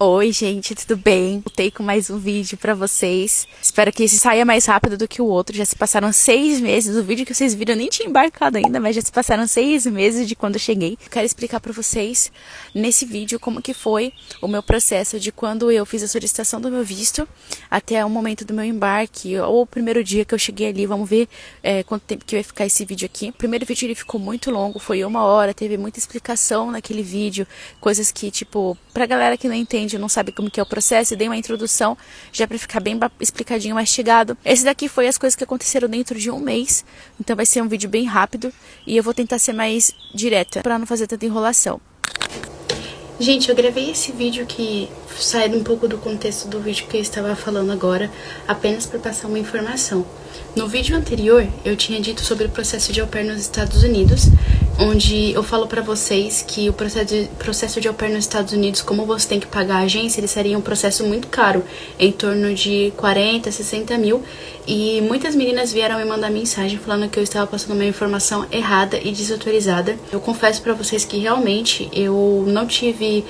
Oi, gente, tudo bem? Voltei com mais um vídeo pra vocês. Espero que esse saia mais rápido do que o outro. Já se passaram 6 meses. O vídeo que vocês viram eu nem tinha embarcado ainda, mas já se passaram 6 meses de quando eu cheguei. Quero explicar pra vocês nesse vídeo como que foi o meu processo de quando eu fiz a solicitação do meu visto até o momento do meu embarque, ou o primeiro dia que eu cheguei ali. Vamos ver quanto tempo que vai ficar esse vídeo aqui. O primeiro vídeo ele ficou muito longo, foi 1 hora, teve muita explicação naquele vídeo, coisas que, tipo, pra galera que não entende, não sabe como que é o processo, e dei uma introdução já para ficar bem explicadinho, mastigado. Esse daqui foi as coisas que aconteceram dentro de um mês, então vai ser um vídeo bem rápido e eu vou tentar ser mais direta para não fazer tanta enrolação. Gente, eu gravei esse vídeo que sai um pouco do contexto do vídeo que eu estava falando agora, apenas para passar uma informação. No vídeo anterior, eu tinha dito sobre o processo de au pair nos Estados Unidos, onde eu falo pra vocês que o processo de au pair nos Estados Unidos, como você tem que pagar a agência, ele seria um processo muito caro, em torno de 40, 60 mil, e muitas meninas vieram me mandar mensagem falando que eu estava passando uma informação errada e desatualizada. Eu confesso pra vocês que realmente eu não tive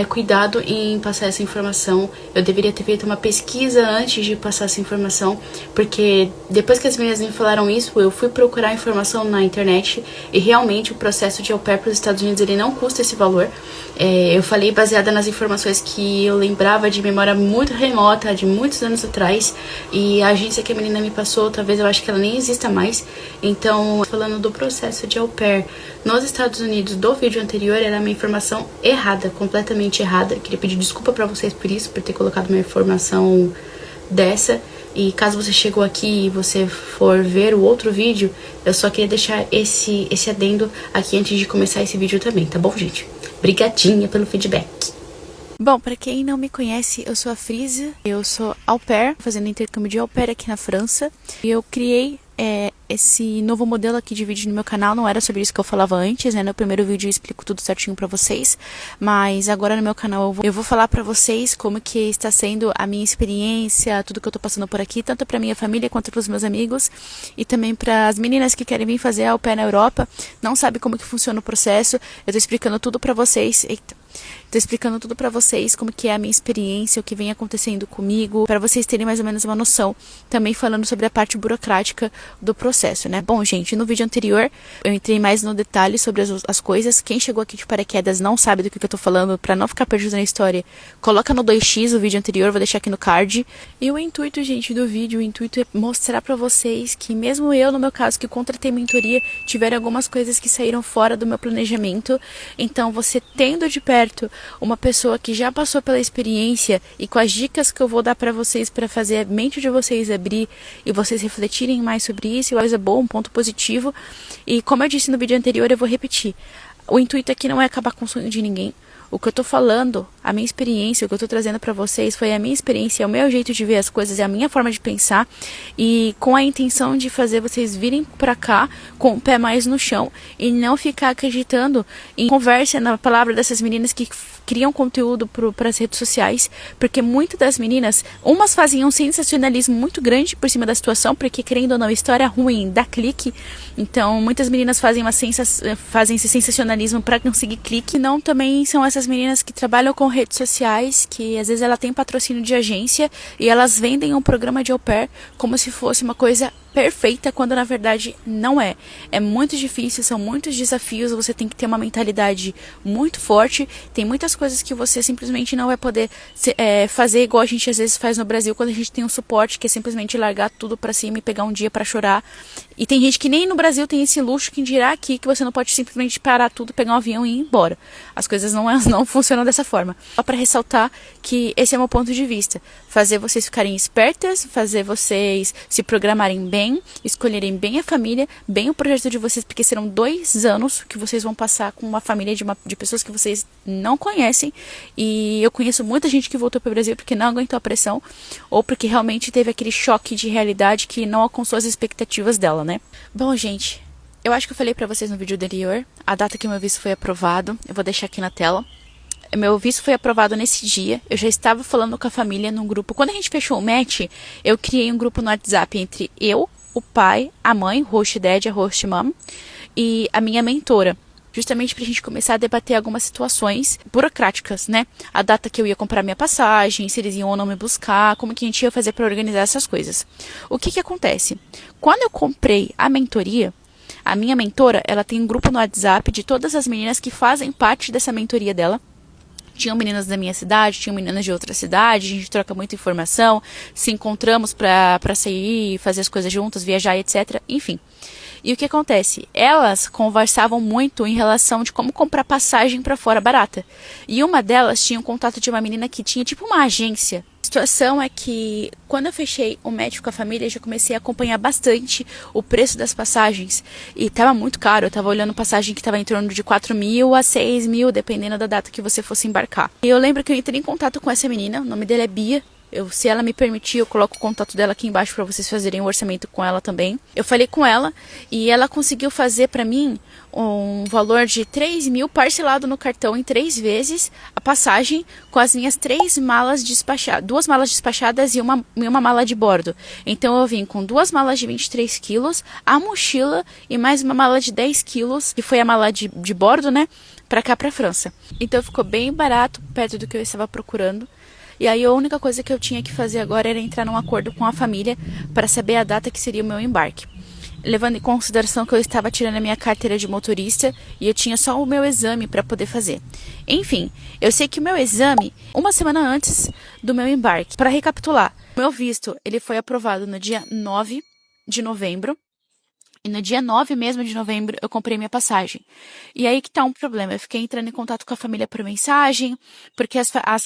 cuidado em passar essa informação. Eu deveria ter feito uma pesquisa antes de passar essa informação, porque depois que as meninas me falaram isso, eu fui procurar informação na internet e realmente o processo de au pair para os Estados Unidos ele não custa esse valor. Eu falei baseada nas informações que eu lembrava de memória muito remota, de muitos anos atrás, e a agência que a menina me passou, talvez eu acho que ela nem exista mais. Então, falando do processo de au pair nos Estados Unidos do vídeo anterior, era uma informação errada, completamente errada. Eu queria pedir desculpa pra vocês por isso, por ter colocado uma informação dessa. E caso você chegou aqui e você for ver o outro vídeo, eu só queria deixar esse adendo aqui antes de começar esse vídeo também, tá bom, gente? Brigadinha pelo feedback. Bom, pra quem não me conhece, eu sou a Frisa, eu sou au pair, fazendo intercâmbio de au pair aqui na França. E eu criei esse novo modelo aqui de vídeo no meu canal. Não era sobre isso que eu falava antes, né? No primeiro vídeo eu explico tudo certinho pra vocês, mas agora no meu canal eu vou falar pra vocês como que está sendo a minha experiência, tudo que eu tô passando por aqui, tanto pra minha família quanto pros meus amigos, e também para as meninas que querem vir fazer au pair na Europa, não sabem como que funciona o processo. Eu tô explicando tudo pra vocês. Tô explicando tudo pra vocês, como que é a minha experiência, o que vem acontecendo comigo, pra vocês terem mais ou menos uma noção. Também falando sobre a parte burocrática do processo, né? Bom, gente, no vídeo anterior eu entrei mais no detalhe sobre as coisas. Quem chegou aqui de paraquedas não sabe do que eu tô falando, pra não ficar perdido na história, coloca no 2x o vídeo anterior, vou deixar aqui no card. E o intuito, gente, do vídeo, o intuito é mostrar pra vocês que mesmo eu, no meu caso, que contratei mentoria, tiveram algumas coisas que saíram fora do meu planejamento. Então, você tendo de perto uma pessoa que já passou pela experiência e com as dicas que eu vou dar pra vocês para fazer a mente de vocês abrir e vocês refletirem mais sobre isso, coisa boa, um ponto positivo. E como eu disse no vídeo anterior, eu vou repetir. O intuito aqui não é acabar com o sonho de ninguém. O que eu tô falando, a minha experiência, o que eu tô trazendo pra vocês foi a minha experiência, é o meu jeito de ver as coisas, é a minha forma de pensar, e com a intenção de fazer vocês virem pra cá com o pé mais no chão e não ficar acreditando em conversa na palavra dessas meninas que criam conteúdo para as redes sociais, porque muitas das meninas, umas fazem um sensacionalismo muito grande por cima da situação, porque querendo ou não, história ruim dá clique. Então muitas meninas fazem esse sensacionalismo para conseguir clique. Não, também são essas meninas que trabalham com redes sociais, que às vezes ela tem patrocínio de agência e elas vendem um programa de au pair como se fosse uma coisa perfeita, quando na verdade não é. É muito difícil, são muitos desafios, você tem que ter uma mentalidade muito forte, tem muitas coisas que você simplesmente não vai poder fazer igual a gente às vezes faz no Brasil, quando a gente tem um suporte, que é simplesmente largar tudo pra cima e pegar um dia pra chorar. E tem gente que nem no Brasil tem esse luxo, que dirá aqui que você não pode simplesmente parar tudo, pegar um avião e ir embora. As coisas não funcionam dessa forma. Só pra ressaltar que esse é o meu ponto de vista. Fazer vocês ficarem espertas, fazer vocês se programarem bem, escolherem bem a família, bem o projeto de vocês, porque serão 2 anos que vocês vão passar com uma família de pessoas que vocês não conhecem. E eu conheço muita gente que voltou para o Brasil porque não aguentou a pressão, ou porque realmente teve aquele choque de realidade que não alcançou as expectativas dela, né? Bom, gente, eu acho que eu falei pra vocês no vídeo anterior a data que meu visto foi aprovado. Eu vou deixar aqui na tela. Meu visto foi aprovado nesse dia. Eu já estava falando com a família num grupo. Quando a gente fechou o match, eu criei um grupo no WhatsApp entre eu, o pai, a mãe, host dad, a host mom, e a minha mentora. justamente pra gente começar a debater algumas situações burocráticas, né? A data que eu ia comprar minha passagem, se eles iam ou não me buscar, como que a gente ia fazer para organizar essas coisas. O que acontece? Quando eu comprei a mentoria, a minha mentora, ela tem um grupo no WhatsApp de todas as meninas que fazem parte dessa mentoria dela. Tinham meninas da minha cidade, tinham meninas de outra cidade, a gente troca muita informação, se encontramos pra sair, fazer as coisas juntas, viajar, etc. Enfim. E o que acontece? Elas conversavam muito em relação de como comprar passagem pra fora barata. E uma delas tinha um contato de uma menina que tinha tipo uma agência. A situação é que quando eu fechei o match com a família, eu já comecei a acompanhar bastante o preço das passagens. E tava muito caro, eu tava olhando passagem que tava em torno de 4 mil a 6 mil, dependendo da data que você fosse embarcar. E eu lembro que eu entrei em contato com essa menina, o nome dela é Bia. Se ela me permitir, eu coloco o contato dela aqui embaixo para vocês fazerem um orçamento com ela também. Eu falei com ela e ela conseguiu fazer para mim um valor de 3 mil parcelado no cartão em 3 vezes a passagem com as minhas 3 malas despachadas, 2 malas despachadas e uma mala de bordo. Então eu vim com 2 malas de 23 quilos, a mochila e mais uma mala de 10 quilos, que foi a mala de bordo, né, para cá para França. Então ficou bem barato, perto do que eu estava procurando. E aí a única coisa que eu tinha que fazer agora era entrar num acordo com a família para saber a data que seria o meu embarque. Levando em consideração que eu estava tirando a minha carteira de motorista e eu tinha só o meu exame para poder fazer. Enfim, eu sei que o meu exame, uma semana antes do meu embarque. Para recapitular, meu visto ele foi aprovado no dia 9 de novembro. E no dia 9 mesmo de novembro, eu comprei minha passagem. E aí que tá um problema. Eu fiquei entrando em contato com a família por mensagem, porque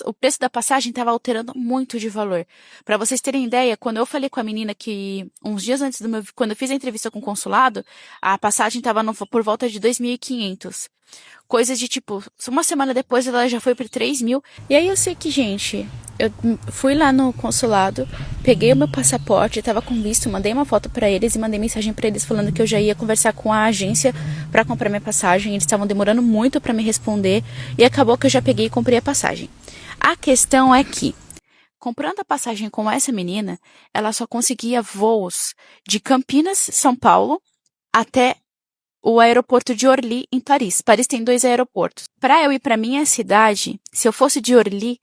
o preço da passagem estava alterando muito de valor. Para vocês terem ideia, quando eu falei com a menina que, uns dias antes quando eu fiz a entrevista com o consulado, a passagem estava por volta de 2.500. Coisas de tipo, uma semana depois ela já foi por 3 mil. E aí eu sei que, gente, eu fui lá no consulado, peguei o meu passaporte, tava com visto, mandei uma foto pra eles e mandei mensagem pra eles falando que eu já ia conversar com a agência pra comprar minha passagem. Eles estavam demorando muito pra me responder e acabou que eu já peguei e comprei a passagem. A questão é que, comprando a passagem com essa menina, ela só conseguia voos de Campinas, São Paulo, até o aeroporto de Orly, em Paris. Paris tem 2 aeroportos. Para eu ir para minha cidade, se eu fosse de Orly,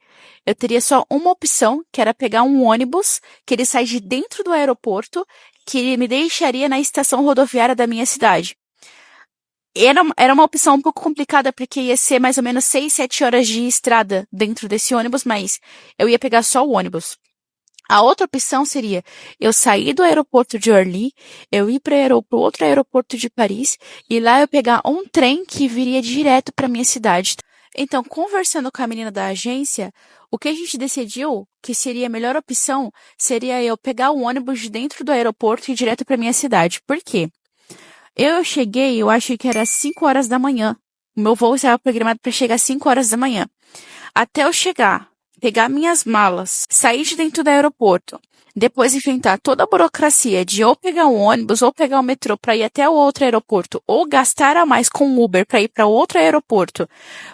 eu teria só uma opção, que era pegar um ônibus, que ele sai de dentro do aeroporto, que me deixaria na estação rodoviária da minha cidade. Era uma opção um pouco complicada, porque ia ser mais ou menos 6, 7 horas de estrada dentro desse ônibus, mas eu ia pegar só o ônibus. A outra opção seria eu sair do aeroporto de Orly, eu ir para o outro aeroporto de Paris e lá eu pegar um trem que viria direto para minha cidade. Então, conversando com a menina da agência, o que a gente decidiu que seria a melhor opção seria eu pegar o ônibus de dentro do aeroporto e ir direto para minha cidade. Por quê? Eu cheguei, eu acho que era 5 horas da manhã. O meu voo estava programado para chegar às 5 horas da manhã. Até eu chegar, pegar minhas malas, sair de dentro do aeroporto, depois enfrentar toda a burocracia de ou pegar um ônibus ou pegar o metrô para ir até o outro aeroporto, ou gastar a mais com Uber para ir para outro aeroporto,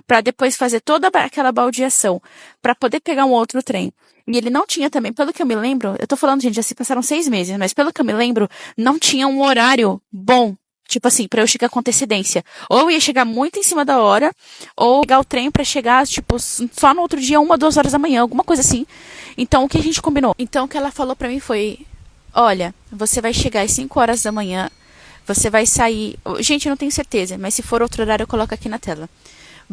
para depois fazer toda aquela baldeação, para poder pegar um outro trem. E ele não tinha também, pelo que eu me lembro, eu tô falando, gente, já se passaram 6 meses, mas pelo que eu me lembro, não tinha um horário bom. Tipo assim, pra eu chegar com antecedência. Ou eu ia chegar muito em cima da hora, ou pegar o trem pra chegar, tipo, só no outro dia, 1, 2 horas da manhã, alguma coisa assim. Então, o que a gente combinou? Então, o que ela falou pra mim foi, olha, você vai chegar às 5 horas da manhã, você vai sair... Gente, eu não tenho certeza, mas se for outro horário, eu coloco aqui na tela.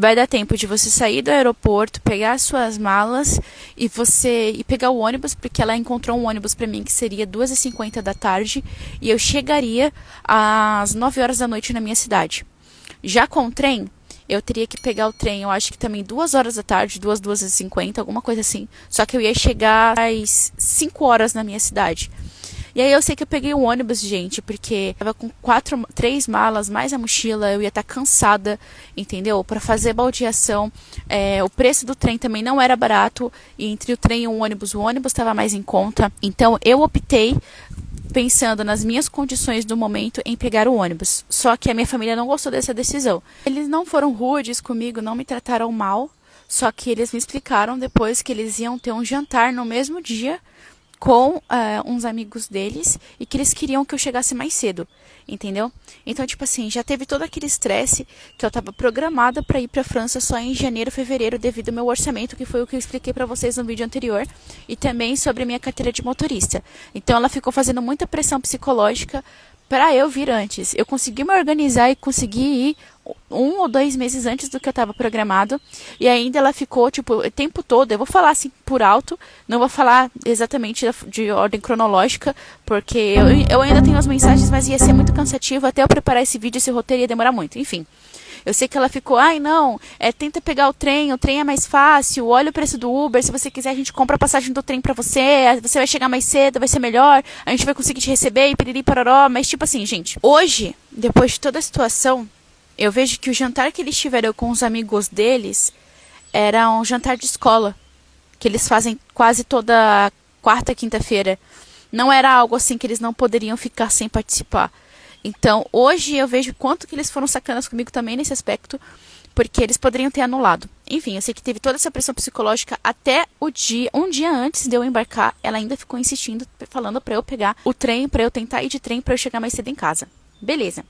Vai dar tempo de você sair do aeroporto, pegar as suas malas e pegar o ônibus, porque ela encontrou um ônibus para mim que seria 2h50 da tarde e eu chegaria às 9 horas da noite na minha cidade. Já com o trem, eu teria que pegar o trem, eu acho que também 2 horas da tarde, 2h50, alguma coisa assim. Só que eu ia chegar às 5 horas na minha cidade. E aí eu sei que eu peguei um ônibus, gente, porque tava com 3 malas, mais a mochila, eu ia estar cansada, entendeu? Para fazer baldeação, o preço do trem também não era barato, e entre o trem e o ônibus estava mais em conta. Então eu optei, pensando nas minhas condições do momento, em pegar o ônibus. Só que a minha família não gostou dessa decisão. Eles não foram rudes comigo, não me trataram mal, só que eles me explicaram depois que eles iam ter um jantar no mesmo dia com uns amigos deles e que eles queriam que eu chegasse mais cedo, entendeu? Então, tipo assim, já teve todo aquele estresse que eu tava programada para ir pra França só em janeiro, fevereiro, devido ao meu orçamento, que foi o que eu expliquei para vocês no vídeo anterior, e também sobre a minha carteira de motorista. Então, ela ficou fazendo muita pressão psicológica para eu vir antes. Eu consegui me organizar e consegui ir 1 ou 2 meses antes do que eu estava programado. E ainda ela ficou, tipo, o tempo todo. Eu vou falar assim por alto, não vou falar exatamente de ordem cronológica, porque eu ainda tenho as mensagens, mas ia ser muito cansativo. Até eu preparar esse vídeo, esse roteiro ia demorar muito. Enfim. Eu sei que ela ficou, ai não, tenta pegar o trem é mais fácil, olha o preço do Uber, se você quiser a gente compra a passagem do trem pra você vai chegar mais cedo, vai ser melhor, a gente vai conseguir te receber e piriri pararó, mas tipo assim, gente, hoje, depois de toda a situação, eu vejo que o jantar que eles tiveram com os amigos deles era um jantar de escola, que eles fazem quase toda quarta, quinta-feira, não era algo assim que eles não poderiam ficar sem participar. Então, hoje eu vejo quanto que eles foram sacanas comigo também nesse aspecto, porque eles poderiam ter anulado. Enfim, eu sei que teve toda essa pressão psicológica até um dia antes de eu embarcar, ela ainda ficou insistindo, falando pra eu pegar o trem, pra eu tentar ir de trem, pra eu chegar mais cedo em casa. Beleza.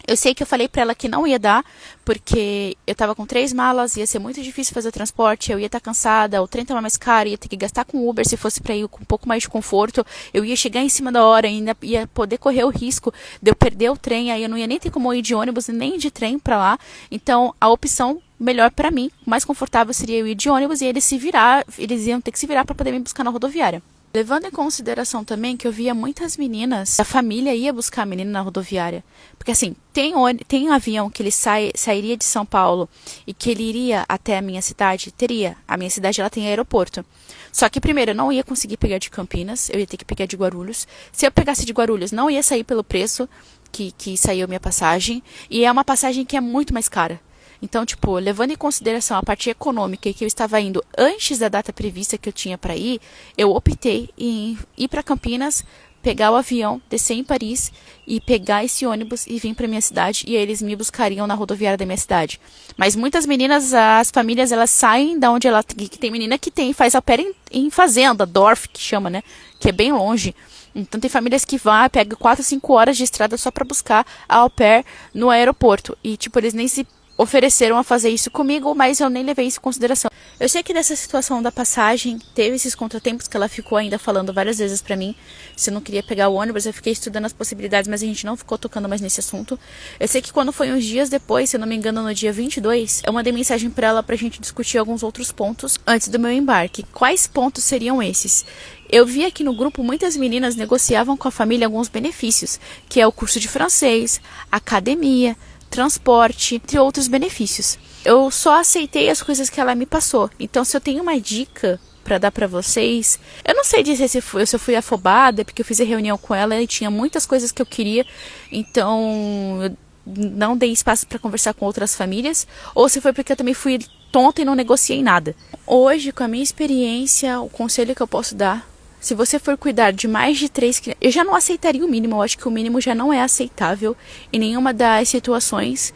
Eu sei que eu falei pra ela que não ia dar, porque eu tava com 3 malas, ia ser muito difícil fazer o transporte, eu ia estar cansada, o trem tava mais caro, ia ter que gastar com Uber se fosse pra ir com um pouco mais de conforto, eu ia chegar em cima da hora, ainda ia poder correr o risco de eu perder o trem, aí eu não ia nem ter como ir de ônibus nem de trem pra lá. Então, a opção melhor pra mim, mais confortável, seria eu ir de ônibus e eles iam ter que se virar pra poder me buscar na rodoviária. Levando em consideração também que eu via muitas meninas, a família ia buscar a menina na rodoviária. Porque assim, tem um avião que ele sairia de São Paulo e que ele iria até a minha cidade? Teria. A minha cidade ela tem aeroporto. Só que primeiro eu não ia conseguir pegar de Campinas, eu ia ter que pegar de Guarulhos. Se eu pegasse de Guarulhos, não ia sair pelo preço que saiu a minha passagem. E é uma passagem que é muito mais cara. Então, tipo, levando em consideração a parte econômica e que eu estava indo antes da data prevista que eu tinha para ir, eu optei em ir para Campinas, pegar o avião, descer em Paris e pegar esse ônibus e vir para minha cidade e aí eles me buscariam na rodoviária da minha cidade. Mas muitas meninas, as famílias, elas saem da onde que tem menina que faz au pair em fazenda, Dorf, que chama, né? Que é bem longe. Então tem famílias que pegam 4, 5 horas de estrada só para buscar a au pair no aeroporto. E, tipo, eles nem se ofereceram a fazer isso comigo, mas eu nem levei isso em consideração. Eu sei que dessa situação da passagem, teve esses contratempos que ela ficou ainda falando várias vezes pra mim, se eu não queria pegar o ônibus, eu fiquei estudando as possibilidades, mas a gente não ficou tocando mais nesse assunto. Eu sei que quando foi uns dias depois, se eu não me engano no dia 22, eu mandei mensagem pra ela pra gente discutir alguns outros pontos antes do meu embarque. Quais pontos seriam esses? Eu vi aqui no grupo muitas meninas negociavam com a família alguns benefícios, que é o curso de francês, academia, transporte, entre outros benefícios. Eu só aceitei as coisas que ela me passou. Então, se eu tenho uma dica para dar para vocês, eu não sei dizer se eu fui afobada, porque eu fiz a reunião com ela e tinha muitas coisas que eu queria, então eu não dei espaço para conversar com outras famílias, ou se foi porque eu também fui tonta e não negociei nada. Hoje, com a minha experiência, o conselho que eu posso dar, se você for cuidar de mais de 3 crianças, eu já não aceitaria o mínimo, eu acho que o mínimo já não é aceitável em nenhuma das situações.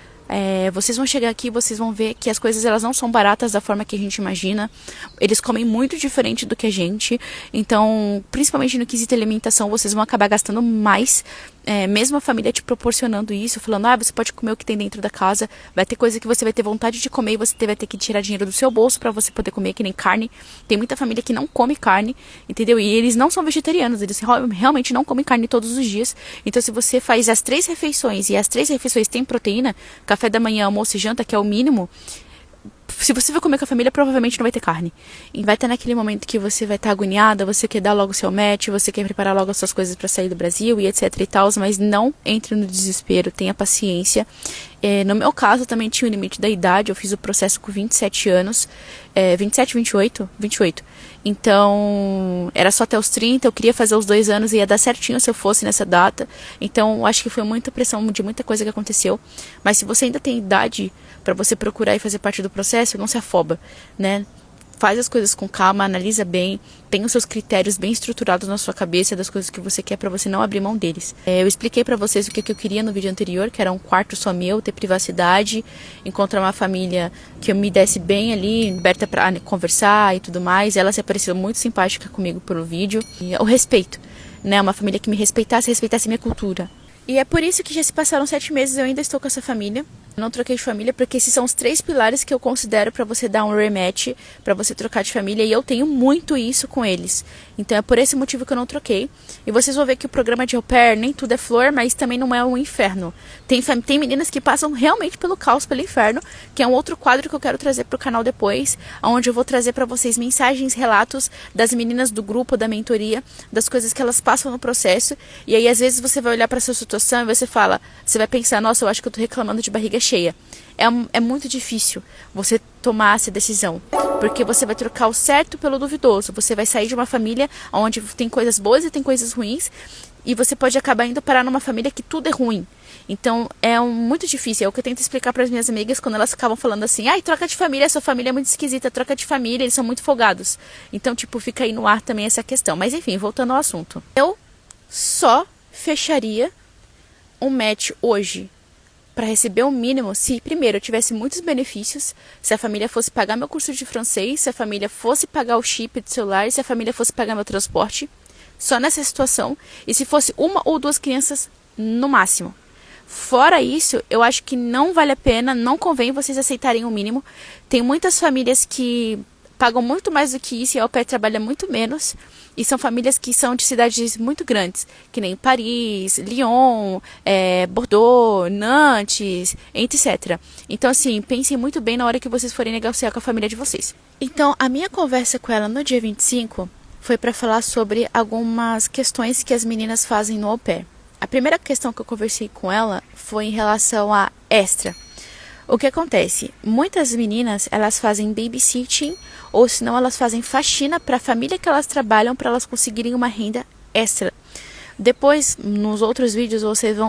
Vocês vão chegar aqui e vocês vão ver que as coisas elas não são baratas da forma que a gente imagina. Eles comem muito diferente do que a gente. Então, principalmente no quesito alimentação, vocês vão acabar gastando mais. Mesmo a família te proporcionando isso, falando, você pode comer o que tem dentro da casa, vai ter coisa que você vai ter vontade de comer e você vai ter que tirar dinheiro do seu bolso para você poder comer, que nem carne. Tem muita família que não come carne, entendeu? E eles não são vegetarianos, eles realmente não comem carne todos os dias. Então, se você faz as 3 refeições e as 3 refeições têm proteína, café da manhã, almoço e janta, que é o mínimo, se você vai comer com a família, provavelmente não vai ter carne. E vai estar naquele momento que você vai estar agoniada, você quer dar logo o seu match, você quer preparar logo as suas coisas para sair do Brasil e etc e tal, mas não entre no desespero, tenha paciência. No meu caso, também tinha o limite da idade, eu fiz o processo com 27 anos, 27, 28? 28. Então, era só até os 30, eu queria fazer os 2 anos e ia dar certinho se eu fosse nessa data. Então, acho que foi muita pressão de muita coisa que aconteceu. Mas se você ainda tem idade para você procurar e fazer parte do processo, não se afoba, né? faz as coisas com calma, analisa bem, tem os seus critérios bem estruturados na sua cabeça das coisas que você quer pra você não abrir mão deles. Eu expliquei pra vocês o que eu queria no vídeo anterior, que era um quarto só meu, ter privacidade, encontrar uma família que eu me desse bem ali, aberta pra conversar e tudo mais. Ela se apareceu muito simpática comigo pelo vídeo. E o respeito, né? Uma família que me respeitasse minha cultura. E é por isso que já se passaram 7 meses, eu ainda estou com essa família. Eu não troquei de família, porque esses são os 3 pilares que eu considero para você dar um rematch, para você trocar de família, e eu tenho muito isso com eles. Então é por esse motivo que eu não troquei. E vocês vão ver que o programa de au pair, nem tudo é flor, mas também não é um inferno. Tem meninas que passam realmente pelo caos, pelo inferno, que é um outro quadro que eu quero trazer pro canal depois, onde eu vou trazer para vocês mensagens, relatos das meninas do grupo, da mentoria, das coisas que elas passam no processo. E aí às vezes você vai olhar para essa situação e você vai pensar, nossa, eu acho que eu tô reclamando de barriga cheia. É muito difícil você tomar essa decisão, porque você vai trocar o certo pelo duvidoso. Você vai sair de uma família onde tem coisas boas e tem coisas ruins, e você pode acabar indo parar numa família que tudo é ruim. Então muito difícil. É o que eu tento explicar para as minhas amigas quando elas ficavam falando assim: ai, troca de família, sua família é muito esquisita, troca de família, eles são muito folgados. Então, tipo, fica aí no ar também essa questão. Mas enfim, voltando ao assunto, eu só fecharia um match hoje para receber o mínimo se, primeiro, eu tivesse muitos benefícios, se a família fosse pagar meu curso de francês, se a família fosse pagar o chip do celular, se a família fosse pagar meu transporte, só nessa situação, e se fosse 1 ou 2 crianças no máximo. Fora isso, eu acho que não vale a pena, não convém vocês aceitarem o mínimo. Tem muitas famílias que pagam muito mais do que isso e a au pair trabalha muito menos. E são famílias que são de cidades muito grandes, que nem Paris, Lyon, Bordeaux, Nantes, etc. Então, assim, pensem muito bem na hora que vocês forem negociar com a família de vocês. Então, a minha conversa com ela no dia 25 foi para falar sobre algumas questões que as meninas fazem no au pair. A primeira questão que eu conversei com ela foi em relação a extra. O que acontece? Muitas meninas, elas fazem babysitting, ou senão elas fazem faxina para a família que elas trabalham, para elas conseguirem uma renda extra. Depois, nos outros vídeos,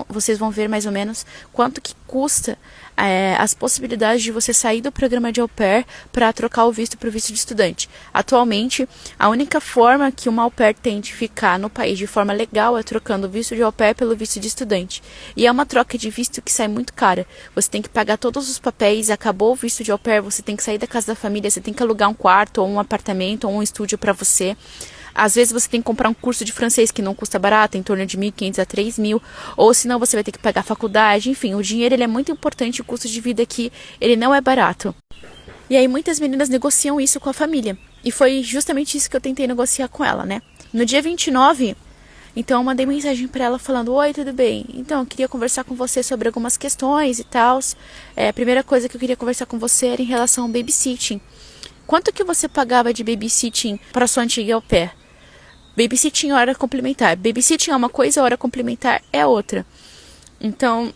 vocês vão ver mais ou menos quanto que custa as possibilidades de você sair do programa de au pair para trocar o visto para o visto de estudante. Atualmente, a única forma que uma au pair tem de ficar no país de forma legal é trocando o visto de au pair pelo visto de estudante. E é uma troca de visto que sai muito cara. Você tem que pagar todos os papéis, acabou o visto de au pair, você tem que sair da casa da família, você tem que alugar um quarto, ou um apartamento, ou um estúdio para você. Às vezes você tem que comprar um curso de francês que não custa barato, em torno de 1.500 a 3.000, ou senão você vai ter que pagar a faculdade. Enfim, o dinheiro ele é muito importante, o custo de vida aqui ele não é barato. E aí muitas meninas negociam isso com a família. E foi justamente isso que eu tentei negociar com ela, né? No dia 29, então eu mandei mensagem para ela falando: oi, tudo bem? Então, eu queria conversar com você sobre algumas questões e tal. A primeira coisa que eu queria conversar com você era em relação ao babysitting. Quanto que você pagava de babysitting para sua antiga au pair? Babysitting é hora complementar. Babysitting é uma coisa, hora complementar é outra. Então,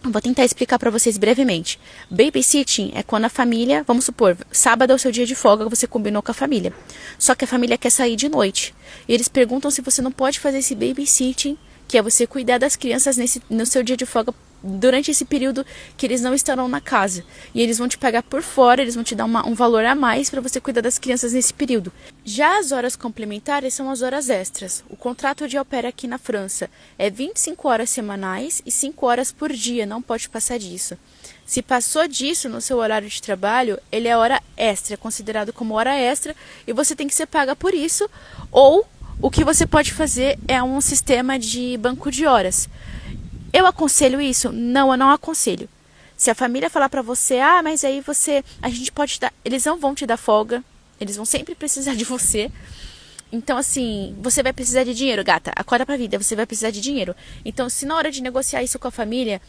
eu vou tentar explicar para vocês brevemente. Babysitting é quando a família, vamos supor, sábado é o seu dia de folga, você combinou com a família. Só que a família quer sair de noite. E eles perguntam se você não pode fazer esse babysitting, que é você cuidar das crianças no seu dia de folga, durante esse período que eles não estarão na casa. E eles vão te pagar por fora, eles vão te dar um valor a mais para você cuidar das crianças nesse período. Já as horas complementares são as horas extras. O contrato de au pair aqui na França é 25 horas semanais e 5 horas por dia, não pode passar disso. Se passou disso no seu horário de trabalho, ele é hora extra, é considerado como hora extra, e você tem que ser paga por isso. Ou o que você pode fazer é um sistema de banco de horas. Eu aconselho isso? Não, eu não aconselho. Se a família falar pra você: ah, mas aí a gente pode te dar, eles não vão te dar folga, eles vão sempre precisar de você. Então, assim, você vai precisar de dinheiro, gata, acorda pra vida, você vai precisar de dinheiro. Então, se na hora de negociar isso com a família,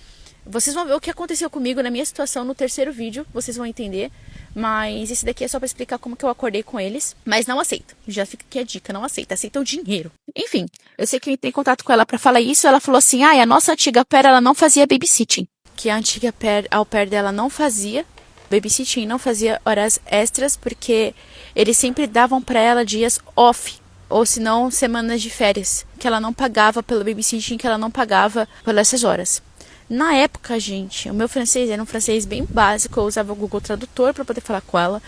vocês vão ver o que aconteceu comigo na minha situação no terceiro vídeo, vocês vão entender. Mas esse daqui é só pra explicar como que eu acordei com eles. Mas não aceito. Já fica aqui a dica, não aceita. Aceita o dinheiro. Enfim, eu sei que eu entrei em contato com ela pra falar isso. Ela falou assim: a nossa antiga au pair, ela não fazia babysitting. Que a antiga au pair dela não fazia babysitting, não fazia horas extras, porque eles sempre davam pra ela dias off. Ou se não, semanas de férias. Que ela não pagava pelo babysitting, que ela não pagava pelas essas horas. Na época, gente, o meu francês era um francês bem básico, eu usava o Google Tradutor para poder falar com ela.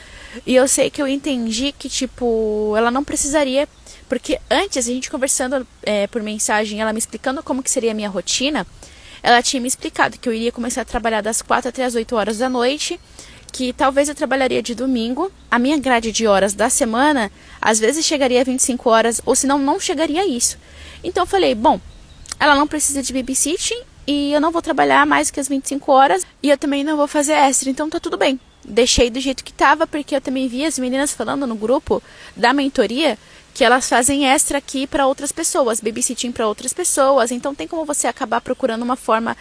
E eu sei que eu entendi que, tipo, ela não precisaria, porque antes, a gente conversando por mensagem, ela me explicando como que seria a minha rotina, ela tinha me explicado que eu iria começar a trabalhar das 4 até as 8 horas da noite, que talvez eu trabalharia de domingo, a minha grade de horas da semana, às vezes chegaria a 25 horas, ou senão não chegaria a isso. Então eu falei, bom, ela não precisa de babysitting, e eu não vou trabalhar mais que as 25 horas, e eu também não vou fazer extra, então tá tudo bem. Deixei do jeito que tava, porque eu também vi as meninas falando no grupo da mentoria, que elas fazem extra aqui para outras pessoas, babysitting para outras pessoas, então tem como você acabar procurando uma forma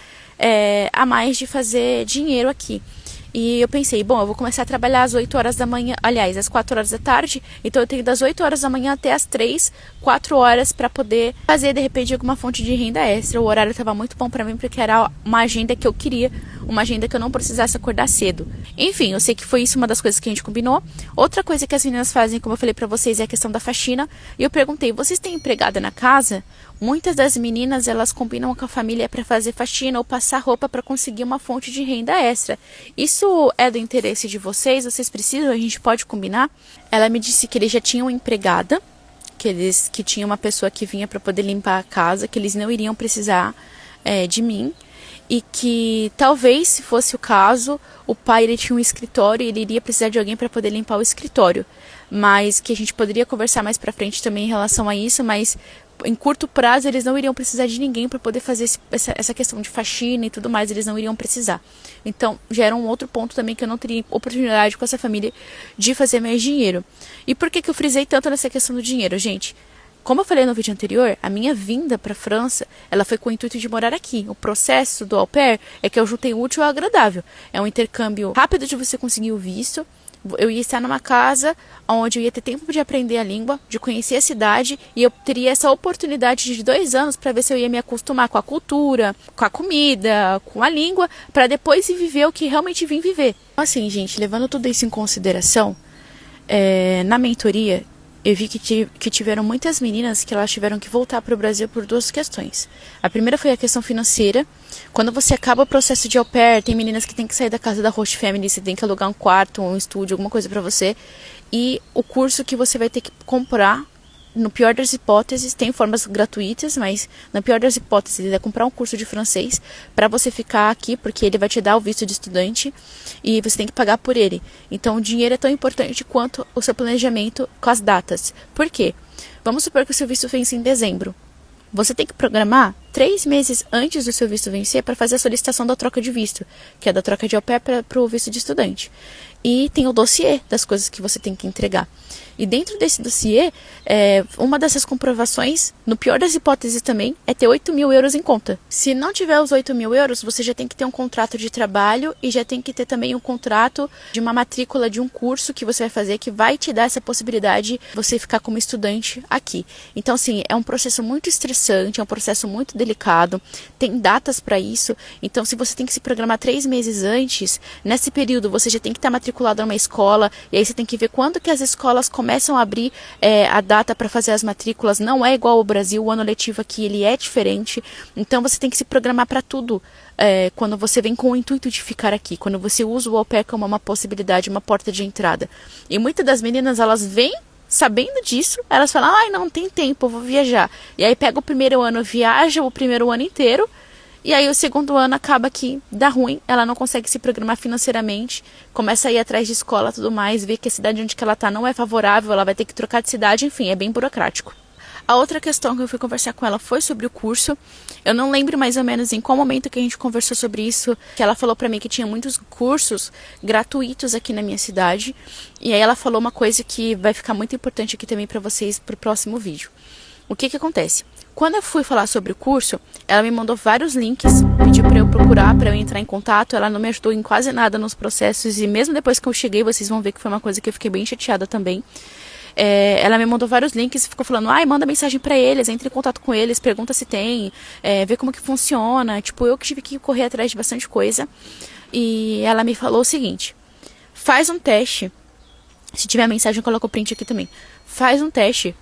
a mais de fazer dinheiro aqui. E eu pensei, bom, eu vou começar a trabalhar às 8 horas da manhã, aliás, às 4 horas da tarde, então eu tenho das 8 horas da manhã até as 3, 4 horas para poder fazer, de repente, alguma fonte de renda extra. O horário estava muito bom para mim, porque era uma agenda que eu queria, uma agenda que eu não precisasse acordar cedo. Enfim, eu sei que foi isso uma das coisas que a gente combinou. Outra coisa que as meninas fazem, como eu falei para vocês, é a questão da faxina. E eu perguntei, vocês têm empregada na casa? Muitas das meninas, elas combinam com a família para fazer faxina ou passar roupa para conseguir uma fonte de renda extra. Isso é do interesse de vocês? Vocês precisam? A gente pode combinar? Ela me disse que eles já tinham empregada, que tinha uma pessoa que vinha para poder limpar a casa, que eles não iriam precisar de mim. E que talvez, se fosse o caso, o pai ele tinha um escritório e ele iria precisar de alguém para poder limpar o escritório. Mas que a gente poderia conversar mais para frente também em relação a isso, mas em curto prazo eles não iriam precisar de ninguém para poder fazer essa questão de faxina e tudo mais, eles não iriam precisar. Então já era um outro ponto também que eu não teria oportunidade com essa família de fazer mais dinheiro. E por que eu frisei tanto nessa questão do dinheiro, gente? Como eu falei no vídeo anterior, a minha vinda para a França, ela foi com o intuito de morar aqui. O processo do au pair é que eu juntei o útil ao agradável. É um intercâmbio rápido de você conseguir o visto. Eu ia estar numa casa onde eu ia ter tempo de aprender a língua, de conhecer a cidade, e eu teria essa oportunidade de 2 anos para ver se eu ia me acostumar com a cultura, com a comida, com a língua, para depois ir viver o que realmente vim viver. Então, assim, gente, levando tudo isso em consideração, na mentoria eu vi que tiveram muitas meninas que elas tiveram que voltar para o Brasil por 2 questões. A primeira foi a questão financeira. Quando você acaba o processo de au pair, tem meninas que tem que sair da casa da host family, você tem que alugar um quarto, um estúdio, alguma coisa para você. E o curso que você vai ter que comprar, no pior das hipóteses, tem formas gratuitas, mas na pior das hipóteses é comprar um curso de francês para você ficar aqui, porque ele vai te dar o visto de estudante e você tem que pagar por ele. Então o dinheiro é tão importante quanto o seu planejamento com as datas. Por quê? Vamos supor que o seu visto vence em dezembro. Você tem que programar 3 meses antes do seu visto vencer para fazer a solicitação da troca de visto, que é da troca de au pair para o visto de estudante. E tem o dossiê das coisas que você tem que entregar. E dentro desse dossiê, uma dessas comprovações, no pior das hipóteses também, é ter 8.000 euros em conta. Se não tiver os 8.000 euros, você já tem que ter um contrato de trabalho e já tem que ter também um contrato de uma matrícula de um curso que você vai fazer, que vai te dar essa possibilidade de você ficar como estudante aqui. Então, assim, é um processo muito estressante, é um processo muito delicado, tem datas para isso. Então, se você tem que se programar 3 meses antes, nesse período você já tem que estar matriculado numa escola, e aí você tem que ver quando que as escolas começam a abrir a data para fazer as matrículas. Não é igual ao Brasil, o ano letivo aqui ele é diferente, então você tem que se programar para tudo quando você vem com o intuito de ficar aqui, quando você usa o au pair como uma possibilidade, uma porta de entrada. E muitas das meninas, elas vêm sabendo disso, elas falam, ai, não tem tempo, eu vou viajar. E aí pega o primeiro ano, viaja o primeiro ano inteiro, e aí o segundo ano acaba que dá ruim, ela não consegue se programar financeiramente, começa a ir atrás de escola e tudo mais, vê que a cidade onde que ela tá não é favorável, ela vai ter que trocar de cidade, enfim, é bem burocrático. A outra questão que eu fui conversar com ela foi sobre o curso. Eu não lembro mais ou menos em qual momento que a gente conversou sobre isso, que ela falou pra mim que tinha muitos cursos gratuitos aqui na minha cidade. E aí ela falou uma coisa que vai ficar muito importante aqui também pra vocês pro próximo vídeo. O que acontece? Quando eu fui falar sobre o curso, ela me mandou vários links, pediu para eu procurar, para eu entrar em contato. Ela não me ajudou em quase nada nos processos e mesmo depois que eu cheguei, vocês vão ver que foi uma coisa que eu fiquei bem chateada também. Ela me mandou vários links e ficou falando, ai, manda mensagem pra eles, entre em contato com eles, pergunta se tem, vê como que funciona. Tipo, eu que tive que correr atrás de bastante coisa. E ela me falou o seguinte, faz um teste, se tiver mensagem eu coloco o print aqui também, faz um teste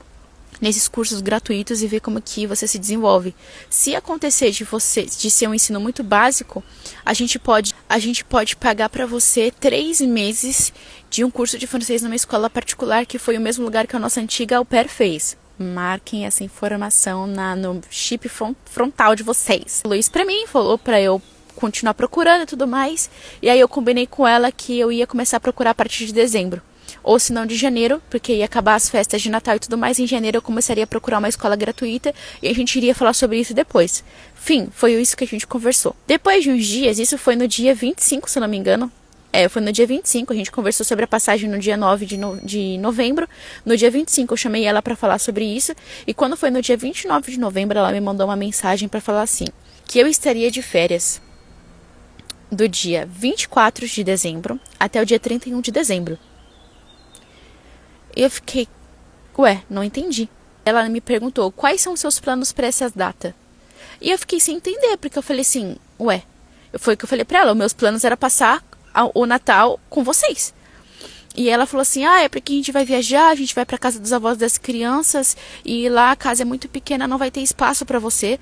nesses cursos gratuitos e ver como que você se desenvolve. Se acontecer de ser um ensino muito básico, a gente pode pagar para você 3 meses de um curso de francês numa escola particular, que foi o mesmo lugar que a nossa antiga au pair fez. Marquem essa informação no chip frontal de vocês. Falou isso pra mim, falou pra eu continuar procurando e tudo mais. E aí eu combinei com ela que eu ia começar a procurar a partir de dezembro. Ou se não de janeiro, porque ia acabar as festas de Natal e tudo mais. Em janeiro eu começaria a procurar uma escola gratuita e a gente iria falar sobre isso depois. Fim, foi isso que a gente conversou. Depois de uns dias, isso foi no dia 25, se eu não me engano. Foi no dia 25, a gente conversou sobre a passagem no dia 9 de novembro. No dia 25 eu chamei ela para falar sobre isso. E quando foi no dia 29 de novembro, ela me mandou uma mensagem para falar assim, que eu estaria de férias do dia 24 de dezembro até o dia 31 de dezembro. E eu fiquei, não entendi. Ela me perguntou, quais são os seus planos para essa data? E eu fiquei sem entender, porque eu falei assim, foi o que eu falei para ela, os meus planos era passar o Natal com vocês. E ela falou assim, é porque a gente vai viajar, a gente vai para casa dos avós das crianças, e lá a casa é muito pequena, não vai ter espaço para você.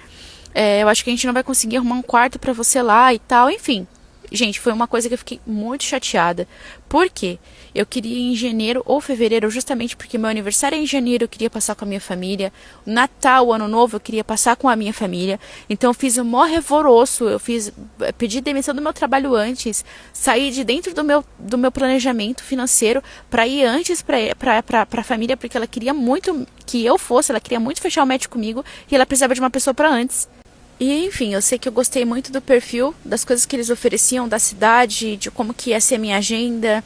Eu acho que a gente não vai conseguir arrumar um quarto para você lá e tal, enfim. Gente, foi uma coisa que eu fiquei muito chateada. Por quê? Eu queria ir em janeiro ou fevereiro, justamente porque meu aniversário é em janeiro, eu queria passar com a minha família. Natal, Ano Novo, eu queria passar com a minha família. Então eu fiz um maior revoroço, pedi demissão do meu trabalho antes, saí de dentro do meu planejamento financeiro para ir antes para a família, porque ela queria muito que eu fosse, ela queria muito fechar o match comigo e ela precisava de uma pessoa para antes. E enfim, eu sei que eu gostei muito do perfil, das coisas que eles ofereciam, da cidade, de como que ia ser a minha agenda.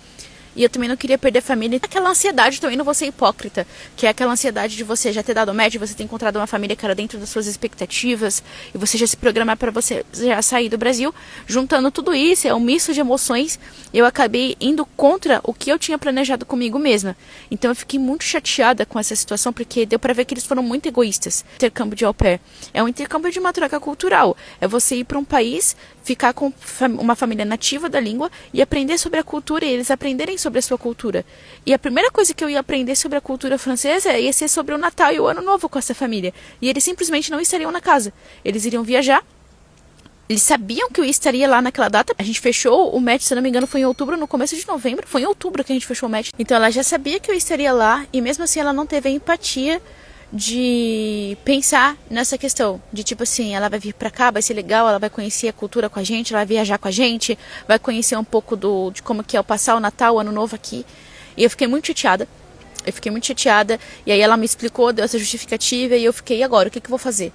E eu também não queria perder a família. Aquela ansiedade também, não vou ser hipócrita, que é aquela ansiedade de você já ter dado match, você ter encontrado uma família que era dentro das suas expectativas, e você já se programar para você já sair do Brasil. Juntando tudo isso, é um misto de emoções, eu acabei indo contra o que eu tinha planejado comigo mesma. Então eu fiquei muito chateada com essa situação, porque deu para ver que eles foram muito egoístas. Intercâmbio de au pair é um intercâmbio de uma troca cultural. É você ir para um país, ficar com uma família nativa da língua e aprender sobre a cultura, e eles aprenderem sobre a sua cultura. E a primeira coisa que eu ia aprender sobre a cultura francesa ia ser sobre o Natal e o Ano Novo com essa família. E eles simplesmente não estariam na casa. Eles iriam viajar. Eles sabiam que eu estaria lá naquela data. A gente fechou o match, se não me engano, foi em outubro, no começo de novembro. Foi em outubro que a gente fechou o match. Então ela já sabia que eu estaria lá e mesmo assim ela não teve a empatia de pensar nessa questão, de tipo assim, ela vai vir pra cá, vai ser legal, ela vai conhecer a cultura com a gente, ela vai viajar com a gente, vai conhecer um pouco de como que é o passar o Natal, o Ano Novo aqui. E eu fiquei muito chateada, e aí ela me explicou, deu essa justificativa, e eu fiquei, e agora, o que eu vou fazer?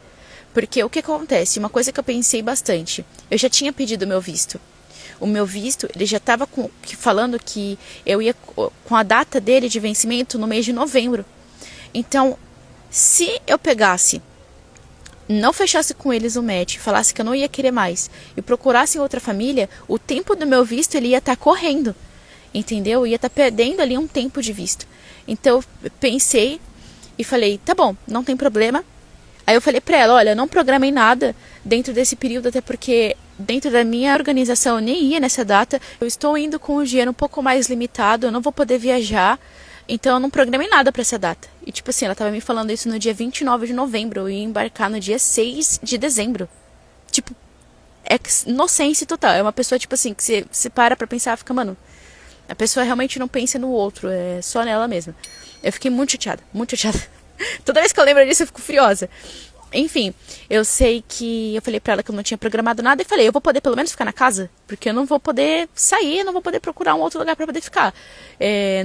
Porque o que acontece? Uma coisa que eu pensei bastante, eu já tinha pedido o meu visto. O meu visto, ele já estava falando que eu ia com a data dele de vencimento no mês de novembro. Então, se eu pegasse, não fechasse com eles o match, falasse que eu não ia querer mais e procurasse outra família, o tempo do meu visto ele ia estar correndo, entendeu? Eu ia estar perdendo ali um tempo de visto. Então eu pensei e falei, tá bom, não tem problema. Aí eu falei pra ela, olha, eu não programei nada dentro desse período, até porque dentro da minha organização eu nem ia nessa data. Eu estou indo com o dinheiro um pouco mais limitado, eu não vou poder viajar. Então eu não programei nada pra essa data. E tipo assim, ela tava me falando isso no dia 29 de novembro. Eu ia embarcar no dia 6 de dezembro. Tipo, é inocência total. É uma pessoa, tipo assim, que você para pra pensar, fica, mano, a pessoa realmente não pensa no outro, é só nela mesma. Eu fiquei muito chateada, muito chateada. Toda vez que eu lembro disso eu fico furiosa. Enfim, eu sei que eu falei pra ela que eu não tinha programado nada e falei, eu vou poder pelo menos ficar na casa? Porque eu não vou poder sair, não vou poder procurar um outro lugar pra poder ficar.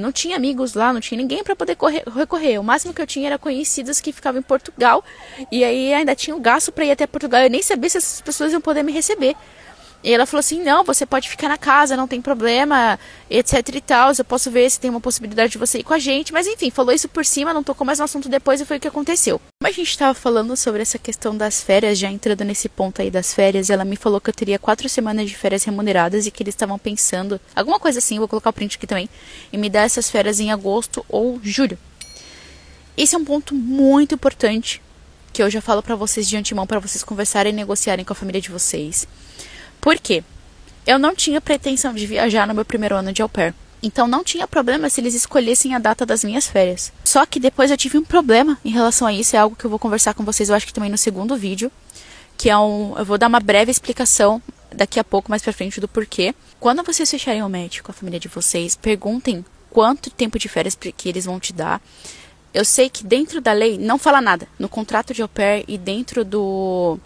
Não tinha amigos lá, não tinha ninguém pra poder recorrer. O máximo que eu tinha era conhecidos que ficavam em Portugal. E aí ainda tinha o gasto pra ir até Portugal. Eu nem sabia se essas pessoas iam poder me receber. E ela falou assim, não, você pode ficar na casa, não tem problema, etc e tal, eu posso ver se tem uma possibilidade de você ir com a gente, mas enfim, falou isso por cima, não tocou mais no assunto depois e foi o que aconteceu. Como a gente estava falando sobre essa questão das férias, já entrando nesse ponto aí das férias, ela me falou que eu teria 4 semanas de férias remuneradas e que eles estavam pensando, alguma coisa assim, vou colocar o print aqui também, em me dar essas férias em agosto ou julho. Esse é um ponto muito importante, que eu já falo pra vocês de antemão, pra vocês conversarem e negociarem com a família de vocês. Por quê? Eu não tinha pretensão de viajar no meu primeiro ano de au pair. Então não tinha problema se eles escolhessem a data das minhas férias. Só que depois eu tive um problema em relação a isso, é algo que eu vou conversar com vocês, eu acho que também no segundo vídeo, que é eu vou dar uma breve explicação daqui a pouco, mais pra frente, do porquê. Quando vocês fecharem o match com a família de vocês, perguntem quanto tempo de férias que eles vão te dar. Eu sei que dentro da lei não fala nada. No contrato de au pair e dentro do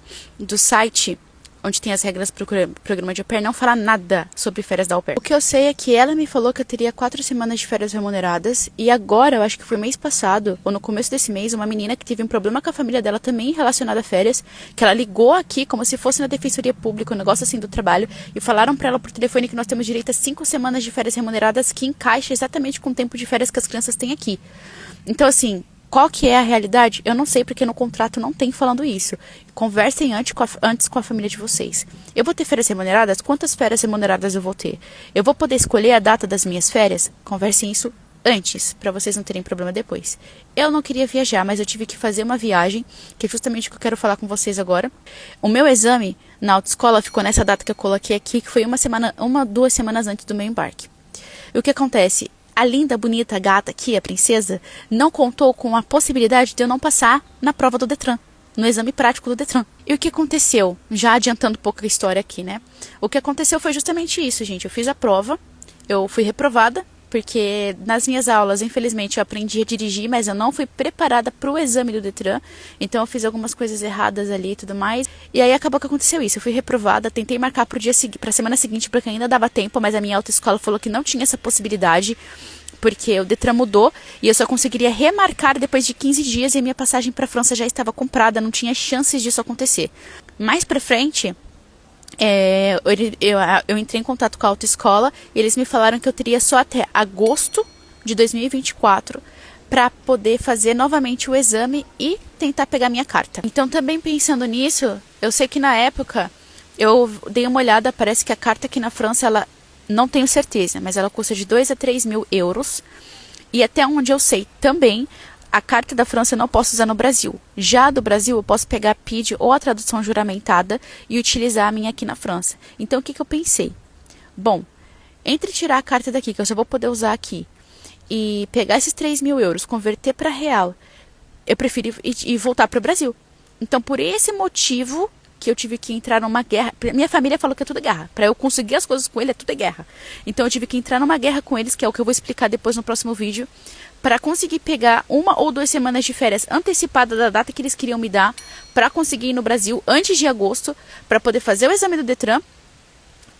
site onde tem as regras para o programa de au pair, não fala nada sobre férias da au pair. O que eu sei é que ela me falou que eu teria 4 semanas de férias remuneradas, e agora, eu acho que foi mês passado, ou no começo desse mês, uma menina que teve um problema com a família dela também relacionado a férias, que ela ligou aqui como se fosse na defensoria pública, um negócio assim do trabalho, e falaram para ela por telefone que nós temos direito a 5 semanas de férias remuneradas, que encaixa exatamente com o tempo de férias que as crianças têm aqui. Então, assim, qual que é a realidade? Eu não sei, porque no contrato não tem falando isso. Conversem antes com a família de vocês. Eu vou ter férias remuneradas? Quantas férias remuneradas eu vou ter? Eu vou poder escolher a data das minhas férias? Conversem isso antes, para vocês não terem problema depois. Eu não queria viajar, mas eu tive que fazer uma viagem, que é justamente o que eu quero falar com vocês agora. O meu exame na autoescola ficou nessa data que eu coloquei aqui, que foi 2 semanas antes do meu embarque. E o que acontece? A linda, bonita gata aqui, a princesa, não contou com a possibilidade de eu não passar na prova do Detran, no exame prático do Detran. E o que aconteceu? Já adiantando um pouco a história aqui, né? O que aconteceu foi justamente isso, gente. Eu fiz a prova, eu fui reprovada, porque nas minhas aulas, infelizmente, eu aprendi a dirigir, mas eu não fui preparada para o exame do Detran, então eu fiz algumas coisas erradas ali e tudo mais, e aí acabou que aconteceu isso. Eu fui reprovada, tentei marcar para a semana seguinte, porque ainda dava tempo, mas a minha autoescola falou que não tinha essa possibilidade, porque o Detran mudou, e eu só conseguiria remarcar depois de 15 dias, e a minha passagem para a França já estava comprada, não tinha chances disso acontecer. Mais para frente, eu entrei em contato com a autoescola e eles me falaram que eu teria só até agosto de 2024 para poder fazer novamente o exame e tentar pegar minha carta. Então, também pensando nisso, eu sei que na época eu dei uma olhada, parece que a carta aqui na França, ela não tenho certeza, mas ela custa de 2 a 3 mil euros, e até onde eu sei também, a carta da França eu não posso usar no Brasil. Já do Brasil, eu posso pegar a PID ou a tradução juramentada e utilizar a minha aqui na França. Então, o que eu pensei? Bom, entre tirar a carta daqui, que eu só vou poder usar aqui, e pegar esses 3 mil euros, converter para real, eu preferi ir voltar para o Brasil. Então, por esse motivo que eu tive que entrar numa guerra. Minha família falou que é tudo guerra. Para eu conseguir as coisas com ele, é tudo guerra. Então, eu tive que entrar numa guerra com eles, que é o que eu vou explicar depois no próximo vídeo, para conseguir pegar 1 ou 2 semanas de férias antecipada da data que eles queriam me dar, para conseguir ir no Brasil antes de agosto, para poder fazer o exame do Detran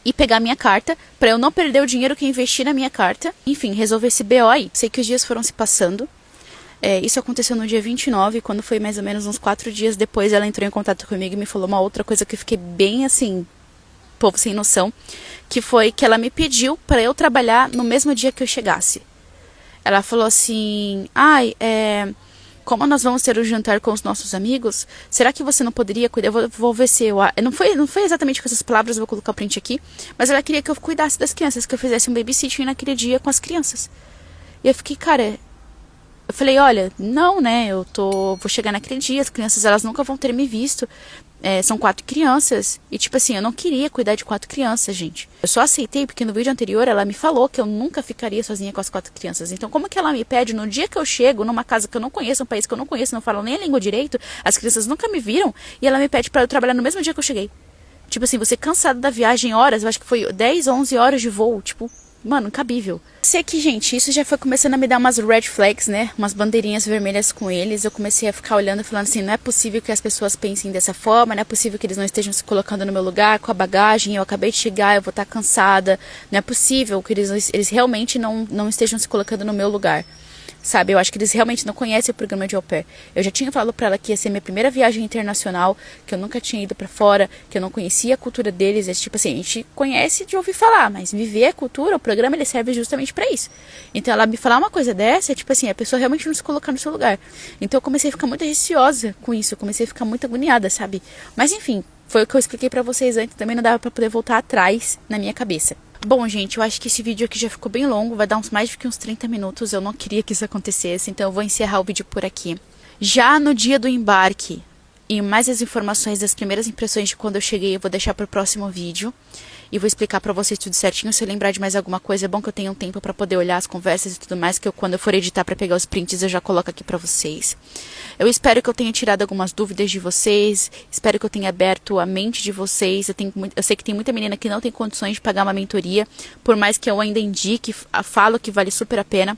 e pegar minha carta, para eu não perder o dinheiro que eu investi na minha carta. Enfim, resolver esse BO aí. Sei que os dias foram se passando. Isso aconteceu no dia 29, quando foi mais ou menos uns 4 dias depois, ela entrou em contato comigo e me falou uma outra coisa que eu fiquei bem assim, povo sem noção, que foi que ela me pediu para eu trabalhar no mesmo dia que eu chegasse. Ela falou assim, como nós vamos ter o jantar com os nossos amigos, será que você não poderia cuidar? Eu vou ver se eu... Não foi exatamente com essas palavras, eu vou colocar o print aqui, mas ela queria que eu cuidasse das crianças, que eu fizesse um babysitting naquele dia com as crianças. E eu fiquei, cara... Eu falei, olha, não, né, vou chegar naquele dia, as crianças, elas nunca vão ter me visto, são 4 crianças, e tipo assim, eu não queria cuidar de 4 crianças, gente. Eu só aceitei porque no vídeo anterior ela me falou que eu nunca ficaria sozinha com as 4 crianças, então como que ela me pede, no dia que eu chego, numa casa que eu não conheço, um país que eu não conheço, não falo nem a língua direito, as crianças nunca me viram, e ela me pede para eu trabalhar no mesmo dia que eu cheguei. Tipo assim, você cansado da viagem, horas, eu acho que foi 10, 11 horas de voo, tipo... Mano, incabível. Sei que, gente, isso já foi começando a me dar umas red flags, né? Umas bandeirinhas vermelhas com eles. Eu comecei a ficar olhando e falando assim, não é possível que as pessoas pensem dessa forma, não é possível que eles não estejam se colocando no meu lugar com a bagagem, eu acabei de chegar, eu vou estar cansada. Não é possível que eles realmente não estejam se colocando no meu lugar. Sabe, eu acho que eles realmente não conhecem o programa de au pair. Eu já tinha falado pra ela que ia ser minha primeira viagem internacional, que eu nunca tinha ido pra fora, que eu não conhecia a cultura deles. É tipo assim, a gente conhece de ouvir falar, mas viver a cultura, o programa, ele serve justamente pra isso. Então ela me falar uma coisa dessa, é tipo assim, a pessoa realmente não se colocar no seu lugar. Então eu comecei a ficar muito receosa com isso, eu comecei a ficar muito agoniada, sabe? Mas enfim, foi o que eu expliquei pra vocês antes, também não dava pra poder voltar atrás na minha cabeça. Bom, gente, eu acho que esse vídeo aqui já ficou bem longo, vai dar mais do que uns 30 minutos, eu não queria que isso acontecesse, então eu vou encerrar o vídeo por aqui. Já no dia do embarque, e mais as informações das primeiras impressões de quando eu cheguei, eu vou deixar para o próximo vídeo. e vou explicar pra vocês tudo certinho. Se eu lembrar de mais alguma coisa, é bom que eu tenha um tempo pra poder olhar as conversas e tudo mais, que quando eu for editar pra pegar os prints, eu já coloco aqui pra vocês. Eu espero que eu tenha tirado algumas dúvidas de vocês, espero que eu tenha aberto a mente de vocês. Eu sei que tem muita menina que não tem condições de pagar uma mentoria, por mais que eu ainda indique, falo que vale super a pena.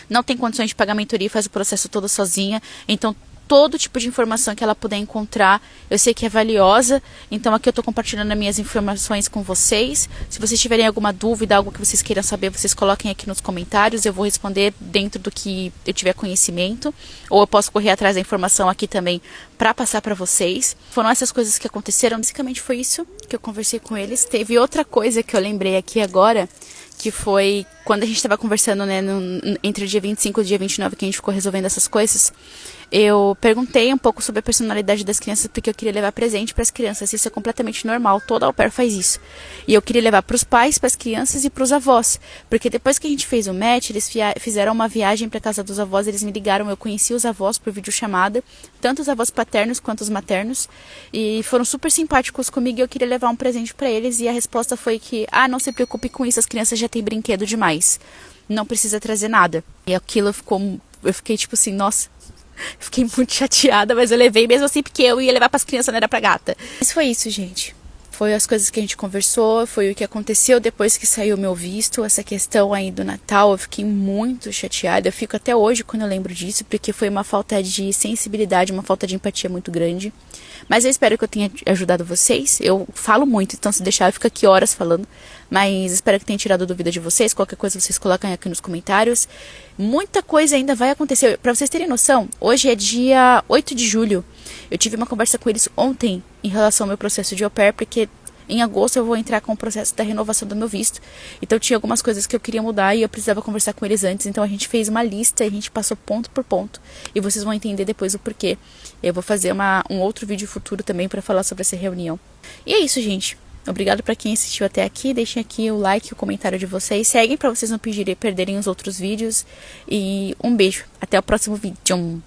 Não tem condições de pagar mentoria e faz o processo todo sozinha, então todo tipo de informação que ela puder encontrar, eu sei que é valiosa, então aqui eu estou compartilhando as minhas informações com vocês. Se vocês tiverem alguma dúvida, algo que vocês queiram saber, vocês coloquem aqui nos comentários, eu vou responder dentro do que eu tiver conhecimento, ou eu posso correr atrás da informação aqui também para passar para vocês. Foram essas coisas que aconteceram, basicamente foi isso que eu conversei com eles. Teve outra coisa que eu lembrei aqui agora, que foi quando a gente estava conversando, né, entre o dia 25 e o dia 29, que a gente ficou resolvendo essas coisas. Eu perguntei um pouco sobre a personalidade das crianças, porque eu queria levar presente para as crianças. Isso é completamente normal, toda au pair faz isso. E eu queria levar para os pais, para as crianças e para os avós, porque depois que a gente fez o match, eles fizeram uma viagem para casa dos avós, eles me ligaram, eu conheci os avós por videochamada, tanto os avós paternos quanto os maternos, e foram super simpáticos comigo e eu queria levar um presente para eles, e a resposta foi que, não se preocupe com isso, as crianças já têm brinquedo demais, não precisa trazer nada. E aquilo eu fiquei tipo assim, nossa, fiquei muito chateada, mas eu levei mesmo assim, porque eu ia levar pras crianças, não era pra gata. Mas foi isso, gente. Foi as coisas que a gente conversou, foi o que aconteceu depois que saiu o meu visto, essa questão aí do Natal, eu fiquei muito chateada. Eu fico até hoje quando eu lembro disso, porque foi uma falta de sensibilidade, uma falta de empatia muito grande. Mas eu espero que eu tenha ajudado vocês. Eu falo muito, então se deixar eu fico aqui horas falando. Mas espero que tenha tirado dúvida de vocês. Qualquer coisa vocês colocam aqui nos comentários. Muita coisa ainda vai acontecer. Pra vocês terem noção, hoje é dia 8 de julho. Eu tive uma conversa com eles ontem em relação ao meu processo de au pair, porque em agosto eu vou entrar com o processo da renovação do meu visto. Então tinha algumas coisas que eu queria mudar e eu precisava conversar com eles antes. Então a gente fez uma lista e a gente passou ponto por ponto. E vocês vão entender depois o porquê. Eu vou fazer um outro vídeo futuro também para falar sobre essa reunião. E é isso, gente. Obrigado para quem assistiu até aqui. Deixem aqui o like e o comentário de vocês. Seguem para vocês não perderem os outros vídeos. E um beijo. Até o próximo vídeo.